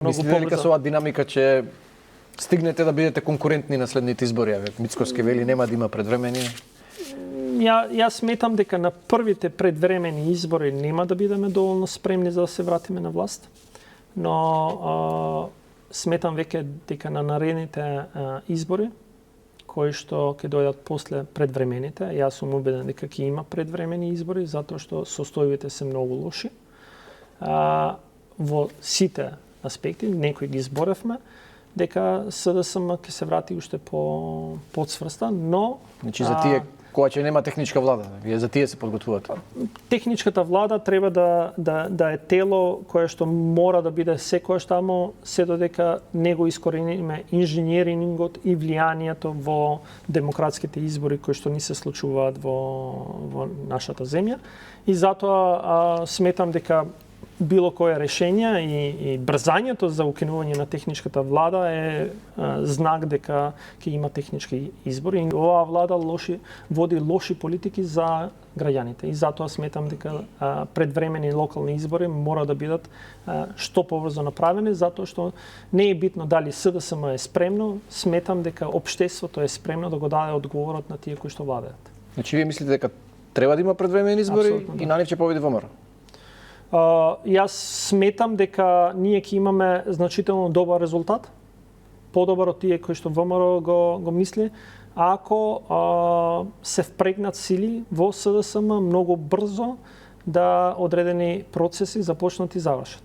Мислите дека со оваа динамика ќе стигнете да бидете конкурентни на следните избори? Мицкоски вели нема да има предвремени. Јас сметам дека на првите предвремени избори нема да бидеме доволно спремни за да се вратиме на власт, но сметам веќе дека на наредните избори кои што ќе дојдат после предвремените, јас сум убеден дека ќе има предвремени избори затоа што состојбите се многу лоши. Во сите аспекти, некои ги зборевме, дека СДСМ ќе се врати уште по подсврста, но Значи за тие која ќе нема техничка влада, вие за тие се подготвувате. Техничката влада треба да е тело кое што мора да биде секојаш таму, се додека не го искорениме инженерингот и влијанието во демократските избори кои што ни се случуваат во нашата земја. И затоа сметам дека било кое решение и брзањето за укинување на техничката влада е знак дека ќе има технички избори. И оваа влада води лоши политики за граѓаните. И затоа сметам дека предвремени локални избори мора да бидат што побрзо направени, затоа што не е битно дали СДСМ е спремно, сметам дека општеството е спремно да го даде одговорот на тие кои што владеат. Значи вие мислите дека треба да има предвремени избори? Апсолутно, и на нив ќе победи ВМРО? Јас сметам дека ние ќе имаме значително добар резултат, подобар од тие кои што ВМРО го мисли, ако се впрегнат сили во СДСМ многу брзо да одредени процеси започнат и завршат.